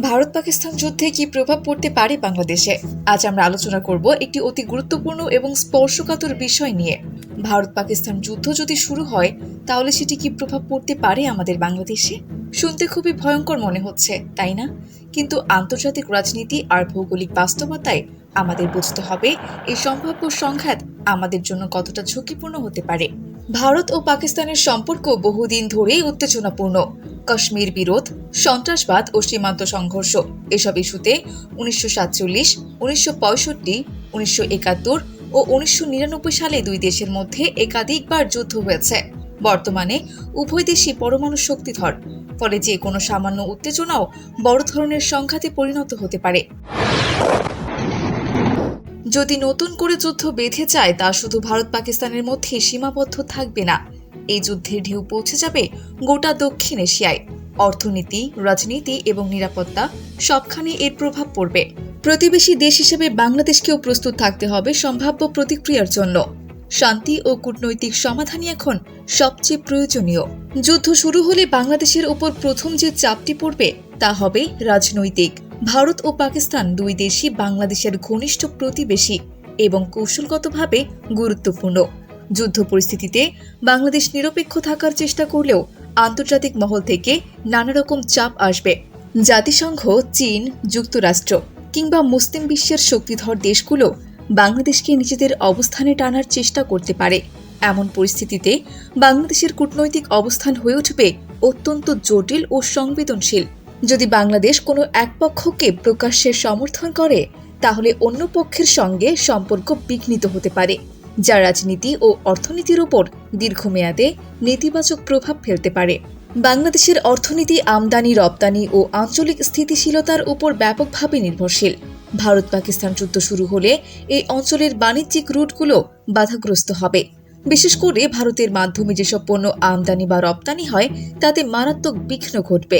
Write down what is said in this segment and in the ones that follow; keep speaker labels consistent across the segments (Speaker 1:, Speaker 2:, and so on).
Speaker 1: ভারত পাকিস্তান যুদ্ধে কি প্রভাব পড়তে পারে বাংলাদেশে? আজ আমরা আলোচনা করব একটি অতি গুরুত্বপূর্ণ এবং স্পর্শকাতর বিষয় নিয়ে। ভারত পাকিস্তান যুদ্ধ যদি শুরু হয় তাহলে সেটি কি প্রভাব পড়তে পারে আমাদের বাংলাদেশে? শুনতে খুবই ভয়ঙ্কর মনে হচ্ছে, তাই না? কিন্তু আন্তর্জাতিক রাজনীতি আর ভৌগোলিক বাস্তবতায় আমাদের বুঝতে হবে এই সম্ভাব্য সংঘাত আমাদের জন্য কতটা ঝুঁকিপূর্ণ হতে পারে। ভারত ও পাকিস্তানের সম্পর্ক বহুদিন ধরেই উত্তেজনাপূর্ণ। কাশ্মীর বিরোধ, সন্ত্রাসবাদ ও সীমান্ত সংঘর্ষ এসব ইস্যুতে 1947, 1965, 1971 ও 1999 সালে দুই দেশের মধ্যে একাধিকবার যুদ্ধ হয়েছে। বর্তমানে উভয় দেশই পরমাণু শক্তিধর, ফলে যে কোনো সামান্য উত্তেজনাও বড় ধরনের সংঘাতে পরিণত হতে পারে। যদি নতুন করে যুদ্ধ বেঁধে যায় তা শুধু ভারত পাকিস্তানের মধ্যে সীমাবদ্ধ থাকবে না, এই যুদ্ধের ঢেউ পৌঁছে যাবে গোটা দক্ষিণ এশিয়ায়। অর্থনীতি, রাজনীতি এবং নিরাপত্তা সবখানে এর প্রভাব পড়বে। প্রতিবেশী দেশ হিসেবে বাংলাদেশকেও প্রস্তুত থাকতে হবে সম্ভাব্য প্রতিক্রিয়ার জন্য। শান্তি ও কূটনৈতিক সমাধানই এখন সবচেয়ে প্রয়োজনীয়। যুদ্ধ শুরু হলে বাংলাদেশের উপর প্রথম যে চাপটি পড়বে তা হবে রাজনৈতিক। ভারত ও পাকিস্তান দুই দেশই বাংলাদেশের ঘনিষ্ঠ প্রতিবেশী এবং কৌশলগতভাবে গুরুত্বপূর্ণ। যুদ্ধ পরিস্থিতিতে বাংলাদেশ নিরপেক্ষ থাকার চেষ্টা করলেও আন্তর্জাতিক মহল থেকে নানা রকম চাপ আসবে। জাতিসংঘ, চীন, যুক্তরাষ্ট্র কিংবা মুসলিম বিশ্বের শক্তিধর দেশগুলো বাংলাদেশকে নিজেদের অবস্থানে টানার চেষ্টা করতে পারে। এমন পরিস্থিতিতে বাংলাদেশের কূটনৈতিক অবস্থান হয়ে উঠবে অত্যন্ত জটিল ও সংবেদনশীল। যদি বাংলাদেশ কোনো এক পক্ষকে প্রকাশ্যে সমর্থন করে তাহলে অন্য পক্ষের সঙ্গে সম্পর্ক বিঘ্নিত হতে পারে, যা রাজনীতি ও অর্থনীতির উপর দীর্ঘমেয়াদে নেতিবাচক প্রভাব ফেলতে পারে। বাংলাদেশের অর্থনীতি আমদানি, রপ্তানি ও আঞ্চলিক স্থিতিশীলতার উপর ব্যাপকভাবে নির্ভরশীল। ভারত পাকিস্তান যুদ্ধ শুরু হলে এই অঞ্চলের বাণিজ্যিক রুটগুলো বাধাগ্রস্ত হবে। বিশেষ করে ভারতের মাধ্যমে যেসব পণ্য আমদানি বা রপ্তানি হয় তাতে মারাত্মক বিঘ্ন ঘটবে।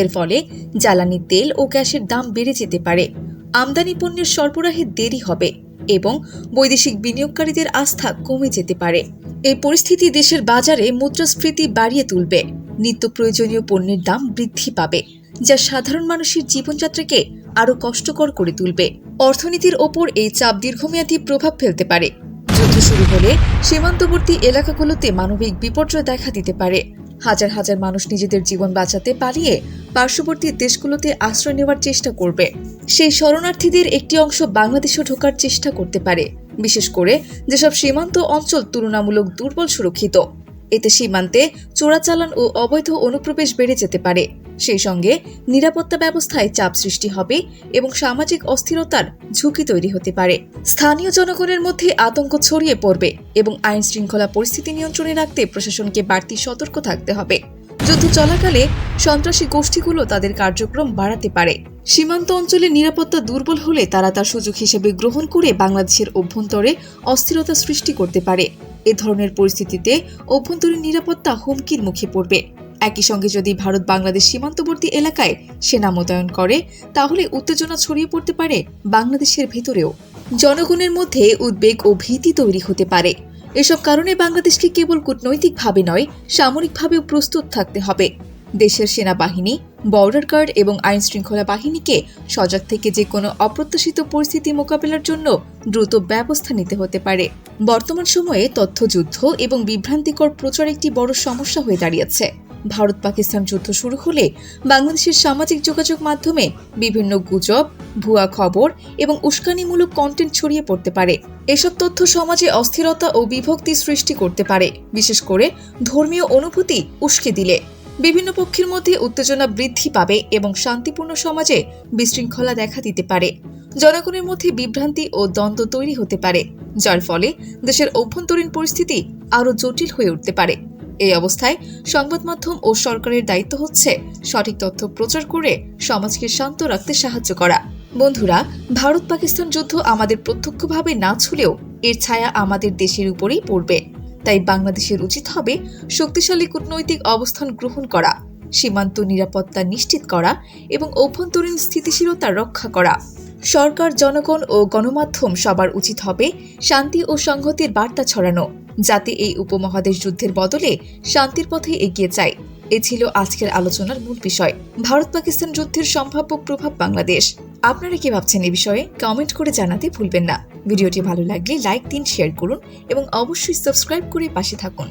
Speaker 1: এর ফলে জ্বালানি তেল ও গ্যাসের দাম বেড়ে যেতে পারে, আমদানি পণ্যের সরবরাহে দেরি হবে এবং বৈদেশিক বিনিয়োগকারীদের আস্থা কমে যেতে পারে। এই পরিস্থিতি দেশের বাজারে মুদ্রাস্ফীতি বাড়িয়ে তুলবে, নিত্য প্রয়োজনীয় পণ্যের দাম বৃদ্ধি পাবে, যা সাধারণ মানুষের জীবনযাত্রাকে আরও কষ্টকর করে তুলবে। অর্থনীতির ওপর এই চাপ দীর্ঘমেয়াদী প্রভাব ফেলতে পারে। যুদ্ধ শুরু হলে সীমান্তবর্তী এলাকাগুলোতে মানবিক বিপর্যয় দেখা দিতে পারে। হাজার হাজার মানুষ নিজেদের জীবন বাঁচাতে পালিয়ে পার্শ্ববর্তী দেশগুলোতে আশ্রয় নেওয়ার চেষ্টা করবে। সেই শরণার্থীদের একটি অংশ বাংলাদেশে ঢোকার চেষ্টা করতে পারে, বিশেষ করে যেসব সীমান্ত অঞ্চল তুলনামূলক দুর্বল সুরক্ষিত। এতে সীমান্তে চোরাচালান ও অবৈধ অনুপ্রবেশ বেড়ে যেতে পারে। সেই সঙ্গে নিরাপত্তা ব্যবস্থায় চাপ সৃষ্টি হবে এবং সামাজিক অস্থিরতার ঝুঁকি তৈরি হতে পারে। স্থানীয় জনগণের মধ্যে আতঙ্ক ছড়িয়ে পড়বে এবং আইন শৃঙ্খলা পরিস্থিতি নিয়ন্ত্রণে রাখতে প্রশাসনকে বাড়তি সতর্ক থাকতে হবে। যুদ্ধ চলাকালে সন্ত্রাসী গোষ্ঠীগুলো তাদের কার্যক্রম বাড়াতে পারে। সীমান্ত অঞ্চলে নিরাপত্তা দুর্বল হলে তারা তার সুযোগ হিসেবে গ্রহণ করে বাংলাদেশের অভ্যন্তরে অস্থিরতা সৃষ্টি করতে পারে। এ ধরনের পরিস্থিতিতে অভ্যন্তরীণ নিরাপত্তা হুমকির মুখে পড়বে। একই সঙ্গে যদি ভারত বাংলাদেশ সীমান্তবর্তী এলাকায় সেনা মোতায়েন করে তাহলে উত্তেজনা ছড়িয়ে পড়তে পারে বাংলাদেশের ভিতরেও। জনগণের মধ্যে উদ্বেগ ও ভীতি তৈরি হতে পারে। এসব কারণে বাংলাদেশকে কেবল কূটনৈতিকভাবে নয়, সামরিকভাবেও প্রস্তুত থাকতে হবে। দেশের সেনাবাহিনী, বর্ডার গার্ড এবং আইন শৃঙ্খলা বাহিনীকে সজাগ থেকে যে কোনো অপ্রত্যাশিত পরিস্থিতি মোকাবেলার জন্য দ্রুত ব্যবস্থা নিতে হতে পারে। বর্তমান সময়ে তথ্যযুদ্ধ এবং বিভ্রান্তিকর প্রচার একটি বড় সমস্যা হয়ে দাঁড়িয়েছে। ভারত পাকিস্তান যুদ্ধ শুরু হলে বাংলাদেশের সামাজিক যোগাযোগ মাধ্যমে বিভিন্ন গুজব, ভুয়া খবর এবং উস্কানিমূলক কন্টেন্ট ছড়িয়ে পড়তে পারে। এসব তথ্য সমাজে অস্থিরতা ও বিভক্তি সৃষ্টি করতে পারে, বিশেষ করে ধর্মীয় অনুভূতি উস্কে দিলে। বিভিন্ন পক্ষের মধ্যে উত্তেজনা বৃদ্ধি পাবে এবং শান্তিপূর্ণ সমাজে বিশৃঙ্খলা দেখা দিতে পারে। জনগণের মধ্যে বিভ্রান্তি ও দ্বন্দ্ব তৈরি হতে পারে, যার ফলে দেশের অভ্যন্তরীণ পরিস্থিতি আরও জটিল হয়ে উঠতে পারে। এই অবস্থায় সংবাদ মাধ্যম ও সরকারের দায়িত্ব হচ্ছে সঠিক তথ্য প্রচার করে সমাজকে শান্ত রাখতে সাহায্য করা। বন্ধুরা, ভারত পাকিস্তান যুদ্ধ আমাদের প্রত্যক্ষভাবে না ছুলেও এর ছায়া আমাদের দেশের উপরেই পড়বে। তাই বাংলাদেশের উচিত হবে শক্তিশালী কূটনৈতিক অবস্থান গ্রহণ করা, সীমান্ত নিরাপত্তা নিশ্চিত করা এবং অভ্যন্তরীণ স্থিতিশীলতা রক্ষা করা। সরকার, জনগণ ও গণমাধ্যম সবার উচিত হবে শান্তি ও সংহতির বার্তা ছড়ানো। যাতে এই উপমহাদেশ যুদ্ধের বদলে শান্তির পথে এগিয়ে যায়। এ ছিল আজকের আলোচনার মূল বিষয়, ভারত পাকিস্তান যুদ্ধের সম্ভাব্য প্রভাব বাংলাদেশ। আপনারা কি ভাবছেন এই বিষয়ে কমেন্ট করে জানাতে ভুলবেন না। ভিডিওটি ভালো লাগলে লাইক দিন, শেয়ার করুন এবং অবশ্যই সাবস্ক্রাইব করে পাশে থাকুন।